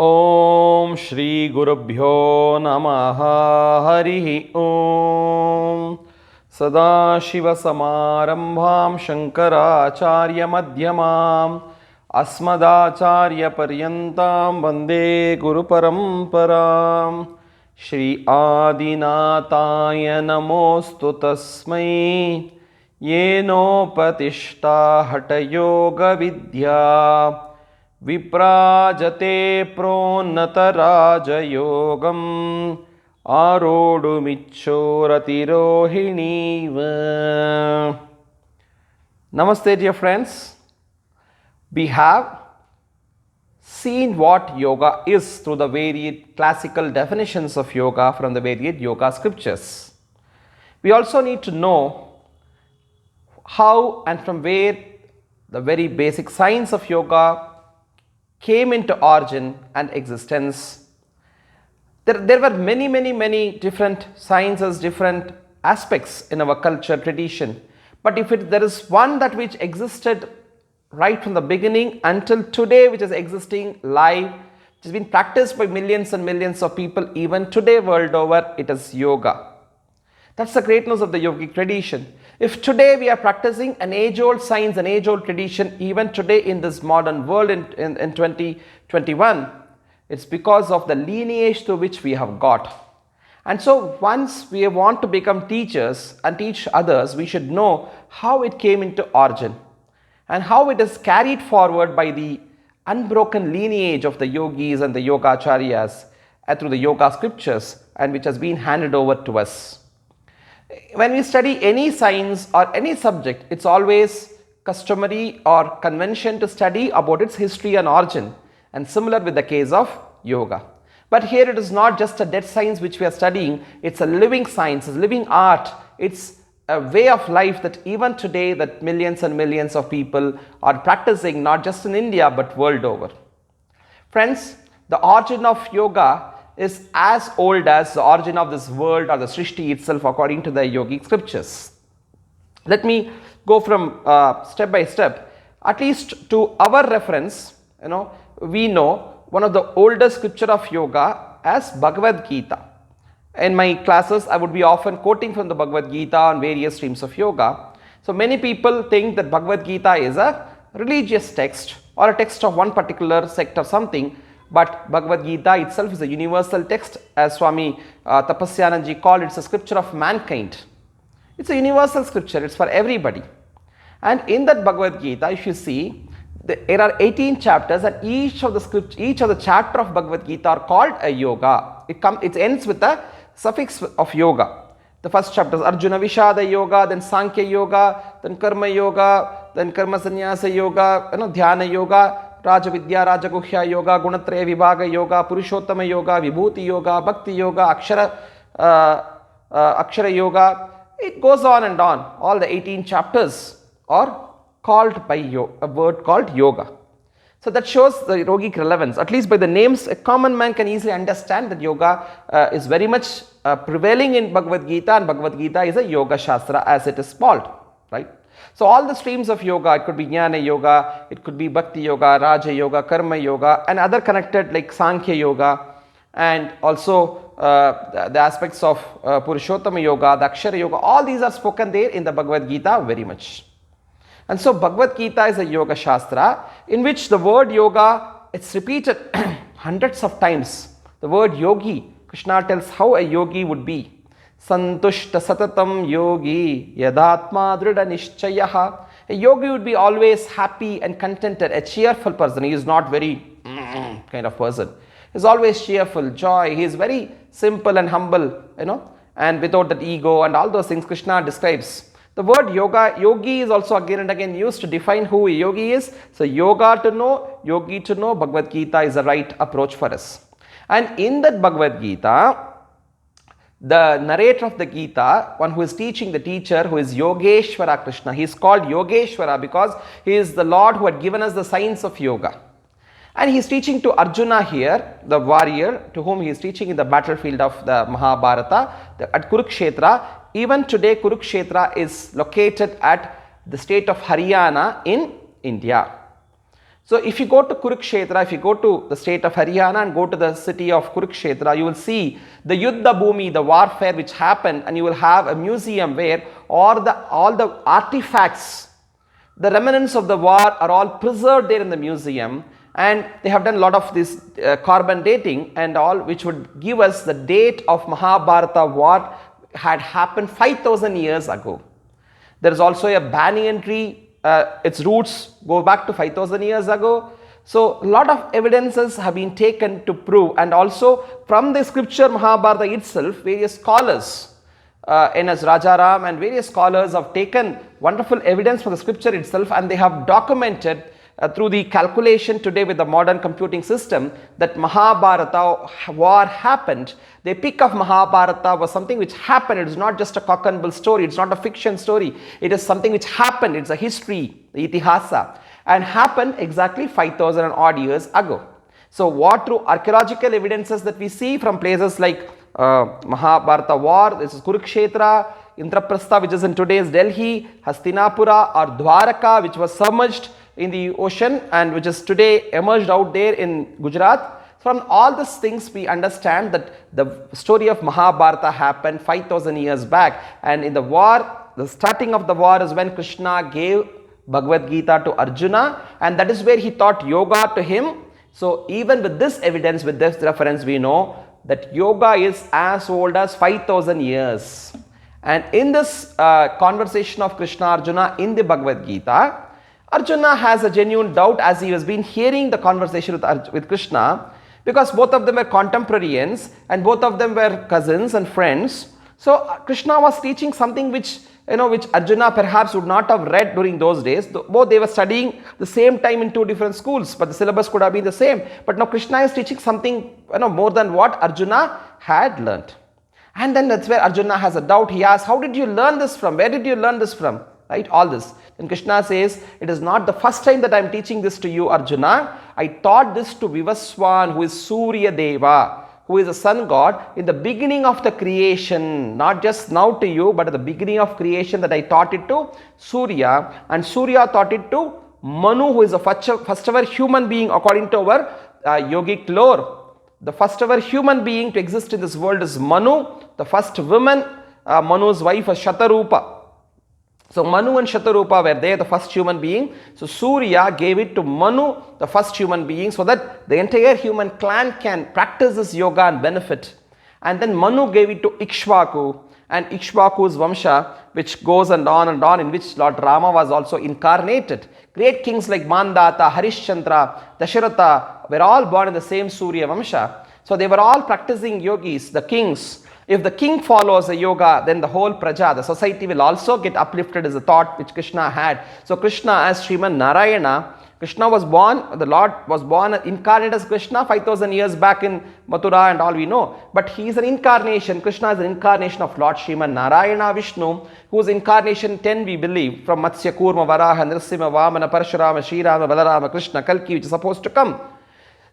ಓಂ ಶ್ರೀ ಗುರುಭ್ಯೋ ನಮಃ ಹರಿ ಓಂ ಸದಾಶಿವಸಮಾರಂಭಾಂ ಶಂಕರಾಚಾರ್ಯಮಧ್ಯಮಾಂ ಅಸ್ಮದಾಚಾರ್ಯಪರ್ಯಂತಾಂ ವಂದೇ ಗುರುಪರಂಪರಾಂ ಶ್ರೀ ಆದಿನಾಥಾಯ ನಮೋಸ್ತು ತಸ್ಮೈ ಯೇನೋಪತಿಷ್ಠಾ ಹಠಯೋಗವಿದ್ಯಾ ವಿಪ್ರಾಜತೆ ಪ್ರೋನ್ನತರಾಜಯೋಗಂ ಆರೋಢುಮಿಚ್ಚೋರತಿರೋಹಿಣೀವ. Namaste dear friends. We have seen what yoga is through the varied classical definitions of yoga from the varied yoga scriptures. We also need to know how and from where the very basic science of yoga came into origin and existence. There were many different sciences, different aspects in our culture, tradition. But if there is one that which existed right from the beginning until today, which is existing live, which has been practiced by millions and millions of people even today world over, it is yoga. That's the greatness of the yogic tradition. If today we are practicing an age-old science, an age-old tradition, even today in this modern world in 2021, it's because of the lineage through which we have got. And so once we want to become teachers and teach others, we should know how it came into origin and how it is carried forward by the unbroken lineage of the yogis and the yogacharyas through the yoga scriptures, and which has been handed over to us. When we study any science or any subject, it's always customary or convention to study about its history and origin, and similar with the case of yoga. But here it is not just a dead science which we are studying, it's a living science, it's a living art, it's a way of life that even today that millions and millions of people are practicing, not just in India but world over. Friends, the origin of yoga is as old as the origin of this world or the Srishti itself according to the yogic scriptures. Let me go from step by step, at least to our reference. We know one of the oldest scripture of yoga as Bhagavad Gita. In my classes, I would be often quoting from the Bhagavad Gita on various streams of yoga. So many people think that Bhagavad Gita is a religious text or a text of one particular sect or something. But Bhagavad Gita itself is a universal text, as Swami Tapasyananji called it, it's a scripture of mankind. It's a universal scripture, it's for everybody. And in that Bhagavad Gita, if you see, there are 18 chapters, and each of the chapter of Bhagavad Gita are called a yoga. It ends with a suffix of yoga. The first chapter is Arjuna Vishada Yoga, then Sankhya Yoga, then Karma Yoga, then Karma Sannyasa Yoga, Dhyana Yoga, Raja Vidya, Raja Guhya Yoga, Gunatraya Vibhaga Yoga, Purushottama Yoga, Vibhuti Yoga, Bhakti Yoga, Akshara Yoga. It goes on and on. All the 18 chapters are called by a word called yoga. So that shows the yogic relevance. At least by the names, a common man can easily understand that yoga is very much prevailing in Bhagavad Gita, and Bhagavad Gita is a yoga shastra as it is called, right? So all the streams of yoga, it could be Jnana Yoga, it could be Bhakti Yoga, Raja Yoga, Karma Yoga, and other connected like Sankhya Yoga, and also the aspects of Purushottama Yoga, the Akshara Yoga, all these are spoken there in the Bhagavad Gita very much. And so Bhagavad Gita is a yoga shastra in which the word yoga, it's repeated hundreds of times. The word yogi, Krishna tells how a yogi would be. Santushta satatam yogi yadatma drida nishchayaha. A yogi would be always happy and contented, a cheerful person. He is not very kind of person. He is always cheerful, joy. He is very simple and humble, and without that ego and all those things Krishna describes. The word yogi is also again and again used to define who a yogi is. So yoga to know, yogi to know, Bhagavad Gita is the right approach for us. And in that Bhagavad Gita, the narrator of the Gita, one who is teaching the teacher, who is Yogeshwara Krishna, he is called Yogeshwara because he is the Lord who had given us the science of yoga. And he is teaching to Arjuna here, the warrior to whom he is teaching in the battlefield of the Mahabharata at Kurukshetra. Even today, Kurukshetra is located at the state of Haryana in India. So if you go to Kurukshetra, if you go to the state of Haryana and go to the city of Kurukshetra, you will see the Yuddha Bhumi, the warfare which happened, and you will have a museum where all the artifacts, the remnants of the war are all preserved there in the museum, and they have done a lot of this carbon dating and all, which would give us the date of Mahabharata war had happened 5000 years ago. There is also a banyan tree. Its roots go back to 5000 years ago. So a lot of evidences have been taken to prove, and also from the scripture Mahabharata itself, various scholars, N.S. Rajaram and various scholars have taken wonderful evidence from the scripture itself, and they have documented through the calculation today with the modern computing system that Mahabharata war happened. The epic of Mahabharata was something which happened. It is not just a cock and bull story. It's not a fiction story. It is something which happened. It's a history, the Itihasa, and happened exactly 5000 odd years ago. So what through archaeological evidences that we see from places like Mahabharata war, this is Kurukshetra, Indraprastha, which is in today's Delhi, Hastinapura or Dwaraka, which was submerged in the ocean and which is today emerged out there in Gujarat. From all these things we understand that the story of Mahabharata happened 5000 years back, and in the war, the starting of the war is when Krishna gave Bhagavad Gita to Arjuna, and that is where he taught yoga to him. So even with this evidence, with this reference, we know that yoga is as old as 5000 years. And in this conversation of Krishna Arjuna in the Bhagavad Gita, Arjuna has a genuine doubt as he has been hearing the conversation with Krishna, because both of them were contemporaries and both of them were cousins and friends. So Krishna was teaching something which Arjuna perhaps would not have read during those days. Both they were studying the same time in two different schools, but the syllabus could have been the same. But now Krishna is teaching something more than what Arjuna had learnt. And then that's where Arjuna has a doubt. He asks, how did you learn this from? Where did you learn this from? Right, all this. Then Krishna says, it is not the first time that I am teaching this to you, Arjuna. I taught this to Vivaswan, who is Surya Deva, who is a sun god, in the beginning of the creation. Not just now to you, but at the beginning of creation that I taught it to Surya. And Surya taught it to Manu, who is the first ever human being according to our yogic lore. The first ever human being to exist in this world is Manu. The first woman, Manu's wife, was Shatarupa. So Manu and Shatarupa were there, the first human being. So Surya gave it to Manu, the first human being, so that the entire human clan can practice this yoga and benefit. And then Manu gave it to Ikshvaku, and Ikshvaku's Vamsha, which goes and on, in which Lord Rama was also incarnated. Great kings like Mandata, Harishchandra, Dasharatha were all born in the same Surya Vamsha. So they were all practicing yogis, the kings. If the king follows a yoga, then the whole praja, the society will also get uplifted, is a thought which Krishna had. So Krishna as Sriman Narayana, Krishna was born, the Lord was born incarnate as Krishna 5000 years back in Mathura and all we know. But he is an incarnation, Krishna is an incarnation of Lord Sriman Narayana Vishnu, whose incarnation 10 we believe, from Matsya, Kurma, Varaha, Nrsimha, Vamana, Parashurama, Srirama, Balarama, Krishna, Kalki, which is supposed to come.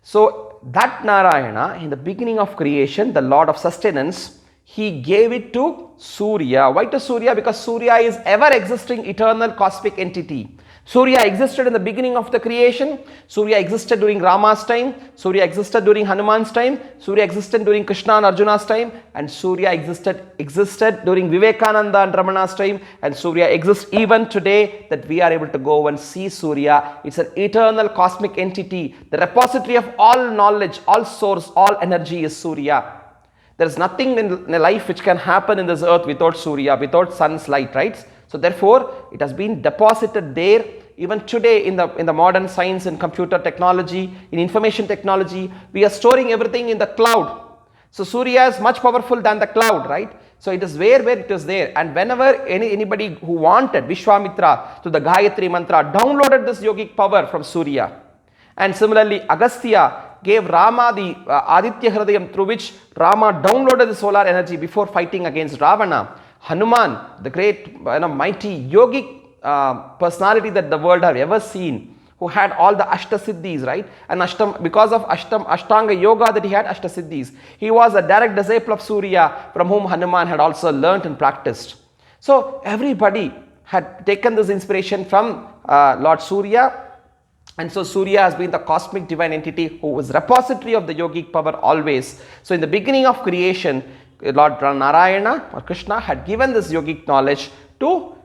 So that Narayana, in the beginning of creation, the Lord of sustenance, he gave it to Surya. Why to Surya? Because Surya is ever existing eternal cosmic entity. Surya existed in the beginning of the creation. Surya existed during Rama's time. Surya existed during Hanuman's time. Surya existed during Krishna and Arjuna's time. And Surya existed during Vivekananda and Ramana's time. And Surya exists even today, that we are able to go and see Surya. It's an eternal cosmic entity. The repository of all knowledge, all source, all energy is Surya. There is nothing in life which can happen in this earth without Surya, without sun's light, right? So therefore, it has been deposited there. Even today in the modern science and computer technology, in information technology, we are storing everything in the cloud. So Surya is much powerful than the cloud, right? So it is where it is there. And whenever anybody who wanted, Vishwamitra, to the Gayatri Mantra, downloaded this yogic power from Surya. And similarly, Agastya gave Rama the Aditya Hridayam, through which Rama downloaded the solar energy before fighting against Ravana. Hanuman, the great mighty yogic personality that the world have ever seen, who had all the Ashtasiddhis, right? And because of Ashtanga Yoga that he had Ashtasiddhis, he was a direct disciple of Surya, from whom Hanuman had also learnt and practiced. So everybody had taken this inspiration from Lord Surya. And so Surya has been the cosmic divine entity who was repository of the yogic power always. So in the beginning of creation, Lord Narayana or Krishna had given this yogic knowledge to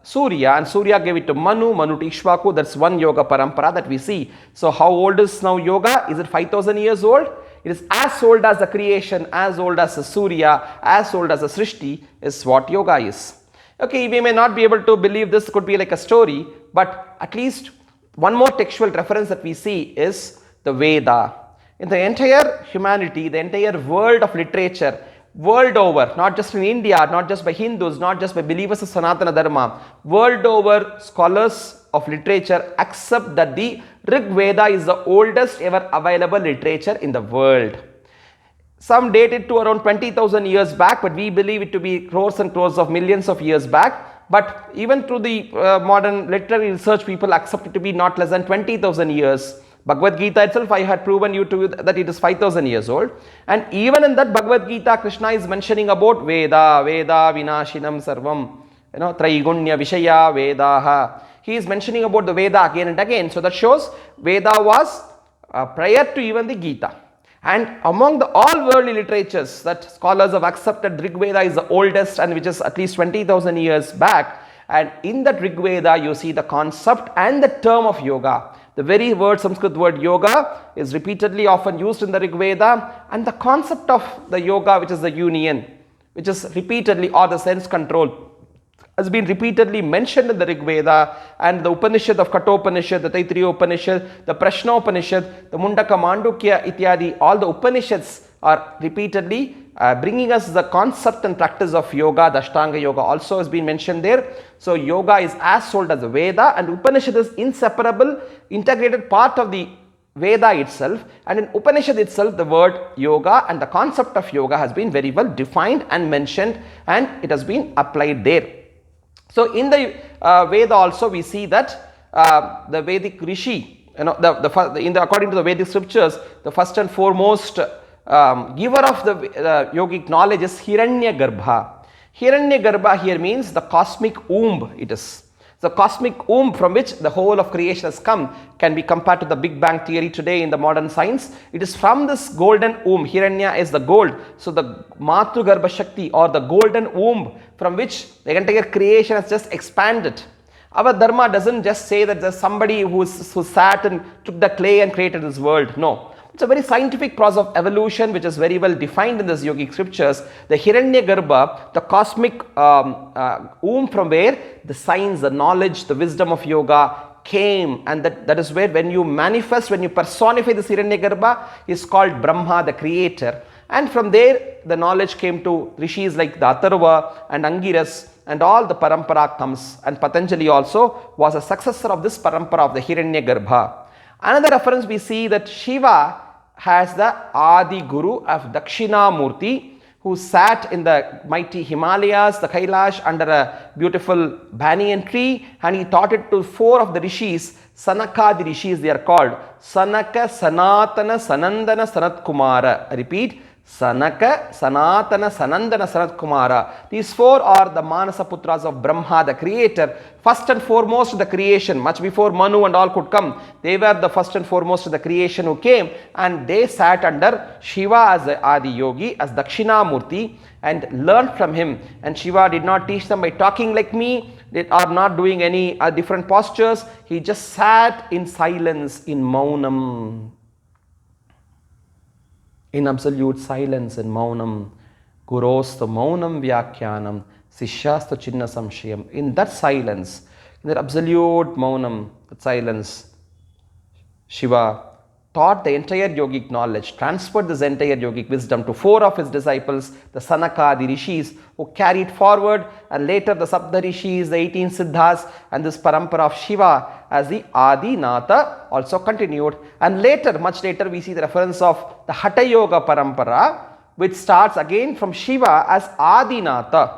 Surya, and Surya gave it to Manu, Manu to Ishvaku. That's one yoga parampara that we see. So how old is now yoga? Is it 5,000 years old? It is as old as the creation, as old as the Surya, as old as the Srishti is what yoga is. Okay, we may not be able to believe this could be like a story, but at least one more textual reference that we see is the Veda. In the entire humanity, the entire world of literature, world over, not just in India, not just by Hindus, not just by believers of Sanatana Dharma, world over scholars of literature accept that the Rig Veda is the oldest ever available literature in the world. Some date it to around 20,000 years back, but we believe it to be crores and crores of millions of years back. But even through the modern literary research, people accept it to be not less than 20,000 years. Bhagavad Gita itself, I had proven you to that it is 5,000 years old. And even in that Bhagavad Gita, Krishna is mentioning about Veda, Veda Vinashinam Sarvam, Traigunya Vishaya Vedaha. He is mentioning about the Veda again and again. So that shows Veda was prior to even the Gita. And among the all worldly literatures that scholars have accepted, Rig Veda is the oldest and which is at least 20,000 years back. And in that Rig Veda, you see the concept and the term of yoga. The very word, Sanskrit word yoga, is repeatedly often used in the Rig Veda, and the concept of the yoga, which is the union, which is repeatedly, or the sense control, has been repeatedly mentioned in the Rig Veda, and the Upanishad of Kathopanishad, the Taittiriya Upanishad, the Prashna Upanishad, the Mundaka Mandukya Ityadi, all the Upanishads are repeatedly bringing us the concept and practice of yoga. The Ashtanga Yoga also has been mentioned there. So yoga is as old as the Veda, and Upanishad is inseparable, integrated part of the Veda itself. And in Upanishad itself, the word yoga and the concept of yoga has been very well defined and mentioned, and it has been applied there. So in the Veda also we see that the Vedic Rishi, according to the Vedic scriptures, the first and foremost giver of the yogic knowledge is Hiranyagarbha. Hiranyagarbha here means the cosmic womb. It is the cosmic womb from which the whole of creation has come, can be compared to the Big Bang theory today in the modern science. It is from this golden womb. Hiranya is the gold. So the Matru Garbha Shakti, or the golden womb from which the entire creation has just expanded. Our Dharma doesn't just say that there's somebody who sat and took the clay and created this world. No. It's a very scientific process of evolution which is very well defined in this yogic scriptures. The Hiranyagarbha, the cosmic womb from where the science, the knowledge, the wisdom of yoga came, and that is where when you manifest, when you personify this Hiranyagarbha, is called Brahma, the creator. And from there the knowledge came to rishis like the Atharva and Angiras, and all the parampara comes, and Patanjali also was a successor of this parampara of the Hiranyagarbha. Another reference we see that Shiva has the Adi Guru of Dakshinamurti, who sat in the mighty Himalayas, the Kailash, under a beautiful banyan tree, and he taught it to 4 of the rishis, Sanakadi rishis they are called, Sanaka, Sanatana, Sanandana, Sanat Kumara. I repeat, Sanaka, Sanatana, Sanandana, Sanat Kumara. These 4 are the Manasa Putras of Brahma, the creator. First and foremost the creation, much before Manu and all could come. They were the first and foremost the creation who came, and they sat under Shiva as the Adi Yogi, as Dakshinamurti, and learned from him. And Shiva did not teach them by talking like me, they are not doing any different postures. He just sat in silence, in Maunam. In absolute silence, in Maunam, Gurosta Maunam Vyakhyanam, Sishyasta Chinna Samshayam. In that silence, in that absolute Maunam, that silence, Shiva taught the entire yogic knowledge, transferred this entire yogic wisdom to 4 of his disciples, the Sanaka, the rishis, who carried forward, and later the Sapta rishis, the 18 Siddhas, and this parampara of Shiva as the Adi Natha also continued. And later, much later, we see the reference of the Hatha Yoga parampara, which starts again from Shiva as Adi Natha.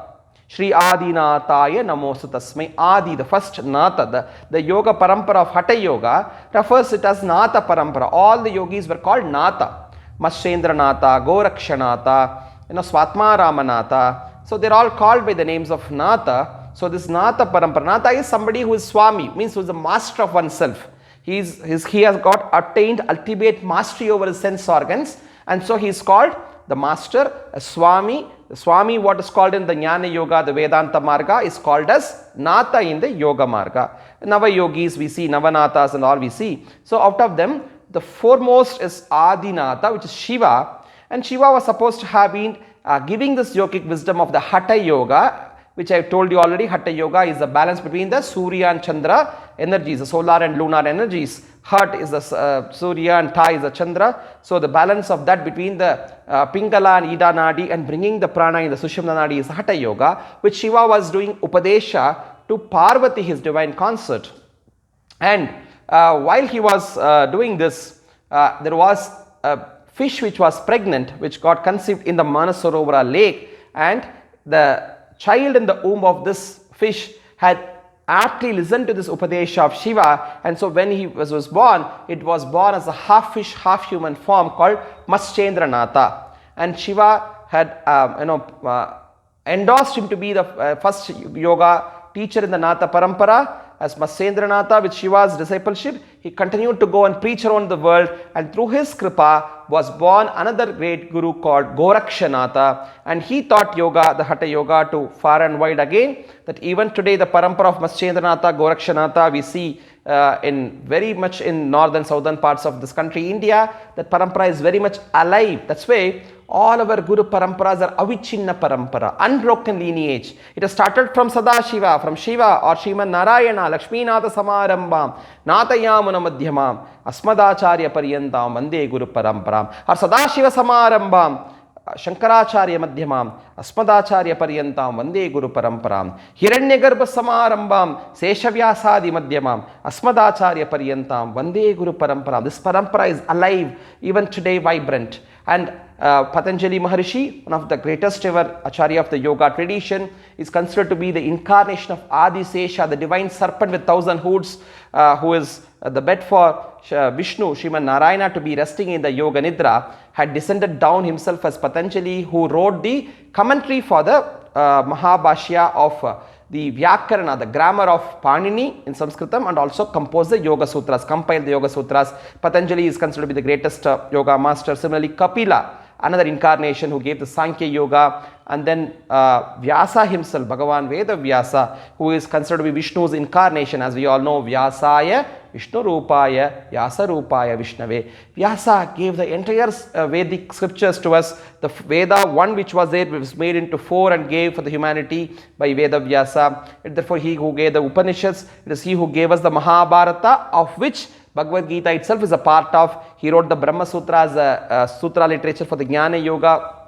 Shri Adinathaya Namostu Tasmai. Adi, the first Natha, the yoga parampara of Hatha Yoga, refers it as Natha parampara. All the yogis were called Natha. Mashendra Natha, Gorakshanatha, Swatmarama Natha. So they're all called by the names of Natha. So this Natha parampara, Natha is somebody who is Swami, means who is the master of oneself. He has got attained ultimate mastery over his sense organs, and so he is called the master, a Swami. The Swami, what is called in the Jnana Yoga, the Vedanta Marga, is called as Natha in the Yoga Marga. Nava Yogis we see, Navanathas and all we see. So out of them, the foremost is Adinatha, which is Shiva, and Shiva was supposed to have been giving this yogic wisdom of the Hatha Yoga, which I have told you already. Hatha Yoga is the balance between the Surya and Chandra energies, the solar and lunar energies. Hat is the Surya and Ta is the Chandra. So the balance of that between the Pingala and Ida Nadi and bringing the prana in the Sushumna Nadi is the Hatha Yoga, which Shiva was doing Upadesha to Parvati, his divine consort. And while he was doing this, there was a fish which was pregnant, which got conceived in the Manasarovara lake, and the child in the womb of this fish had aptly listened to this Upadesha of Shiva, and so when he was born, it was born as a half fish, half human form called Maschendranatha. And Shiva had endorsed him to be the first yoga teacher in the Natha Parampara. As Maschendranatha, with Shiva's discipleship, he continued to go and preach around the world, and through his kripa was born another great guru called Gorakshanatha, and he taught yoga, the Hatha Yoga, to far and wide again. That even today the parampara of Maschendranatha, Gorakshanatha, we see in very much in northern southern parts of this country, India. That parampara is very much alive. That's why all our Guru Paramparas are Avichinna Parampara, unbroken lineage. It has started from Sadashiva, from Shiva or Sriman Narayana, Lakshminatha Samarambam, Natayamuna Madhyamam, Asmadacharya Paryantam, Vande Guru Paramparam, or Sadashiva Samarambam, Shankaracharya Madhyamam, Asmadacharya Paryantam, Vande Guru Paramparam, Hiranyagarbha Samarambam, Seshavyasadi Madhyamam, Asmadacharya Paryantam, Vande Guru Paramparam. This parampara is alive, even today vibrant. And Patanjali Maharishi, one of the greatest ever Acharya of the yoga tradition, is considered to be the incarnation of Adi Sesha, the divine serpent with 1,000 hoods, who is the bed for Vishnu, Sriman Narayana, to be resting in the Yoga Nidra, had descended down himself as Patanjali, who wrote the commentary for the Mahabhashya of the Vyakarana, the grammar of Panini in Sanskritam, and also composed the Yoga Sutras, compiled the Yoga Sutras. Patanjali is considered to be the greatest yoga master. Similarly, Kapila, another incarnation who gave the Sankhya Yoga, and then Vyasa himself, Bhagavan Veda Vyasa, who is considered to be Vishnu's incarnation. As we all know, Vyasaya Vishnu Rupaya Vyasa Rupaya Vishnave. Vyasa gave the entire Vedic scriptures to us. The Veda, one which was there, was made into 4 and gave for the humanity by Veda Vyasa. And therefore, he who gave the Upanishads, it is he who gave us the Mahabharata, of which Bhagavad Gita itself is a part of. He wrote the Brahma Sutras, Sutra literature for the Jnana Yoga.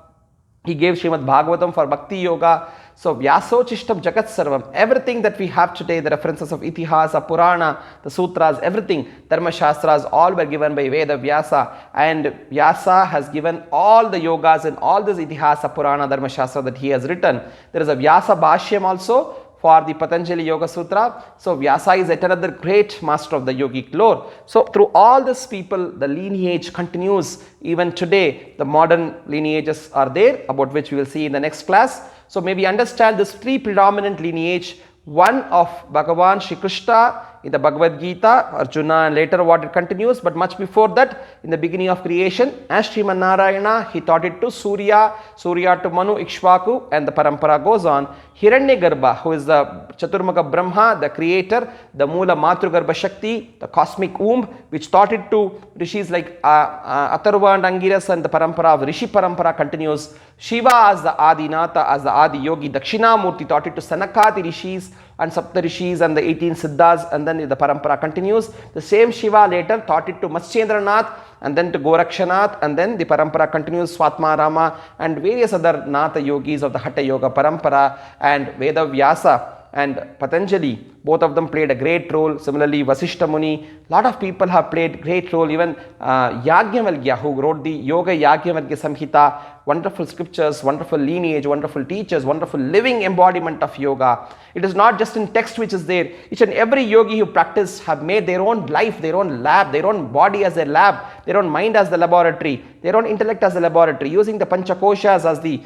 He gave Srimad Bhagavatam for Bhakti Yoga. So Vyasochistam Jagat Sarvam, everything that we have today, the references of Itihasa, Purana, the Sutras, everything, Dharma Shastras, all were given by Veda Vyasa. And Vyasa has given all the yogas and all this Itihasa, Purana, Dharma Shastra that he has written. There is a Vyasa Bhashyam also for the Patanjali Yoga Sutra. So Vyasa is yet another great master of the yogic lore. So through all these people, the lineage continues even today. The modern lineages are there, about which we will see in the next class. So may we understand this 3 predominant lineage, one of Bhagavan Shri Krishna in the Bhagavad Gita, Arjuna, and later what it continues. But much before that, in the beginning of creation, as Sriman Narayana, he taught it to Surya, Surya to Manu, Ikshvaku, and the parampara goes on. Hiranyagarbha, who is the Chaturmukha Brahma, the creator, the Mula Matrugarbha Shakti, the cosmic womb, which taught it to rishis like Atharva and Angiras, and the parampara of Rishi Parampara continues. Shiva as the Adinatha, as the Adi Yogi, Dakshinamurti taught it to Sanakadi rishis and Sapta rishis and the 18 Siddhas, and then the parampara continues. The same Shiva later taught it to Maschendranath, and then to Gorakshanath, and then the parampara continues, Swatma Rama and various other Natha yogis of the Hatha Yoga parampara, and Veda Vyasa and Patanjali, both of them played a great role. Similarly, Vasishta Muni, lot of people have played great role. Even Yagyavalkya, who wrote the Yoga Yagyavalkya Samhita, wonderful scriptures, wonderful lineage, wonderful teachers, wonderful living embodiment of yoga. It is not just in text which is there. Each and every yogi who practiced have made their own life, their own lab, their own body as their lab, their own mind as the laboratory, their own intellect as the laboratory, using the Panchakoshas as the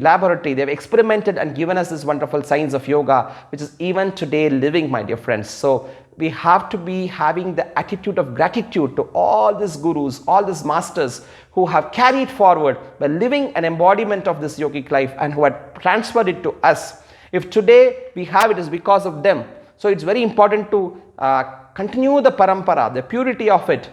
laboratory. They have experimented and given us this wonderful science of yoga, which is even today living, my dear friends. So we have to be having the attitude of gratitude to all these gurus, all these masters who have carried forward by living an embodiment of this yogic life and who had transferred it to us. If today we have it, is because of them. So it's very important to continue the parampara, the purity of it,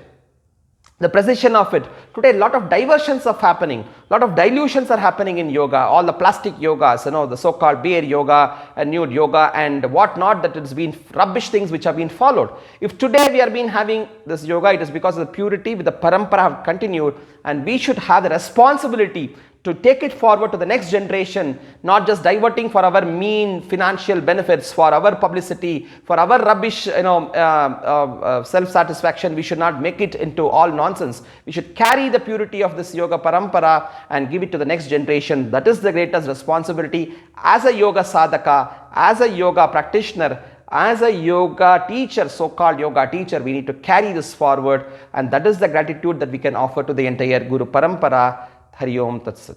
the precision of it. Today, a lot of diversions are happening, a lot of dilutions are happening in yoga, all the plastic yogas, the so-called bear yoga and nude yoga and whatnot, that it's been rubbish things which have been followed. If today we are been having this yoga, it is because of the purity with the parampara have continued, and we should have the responsibility to take it forward to the next generation, not just diverting for our mean financial benefits, for our publicity, for our rubbish, self-satisfaction. We should not make it into all nonsense. We should carry the purity of this yoga parampara and give it to the next generation. That is the greatest responsibility as a yoga sadhaka, as a yoga practitioner, as a yoga teacher, so-called yoga teacher. We need to carry this forward, and that is the gratitude that we can offer to the entire Guru Parampara. Hari Om Tat Sat.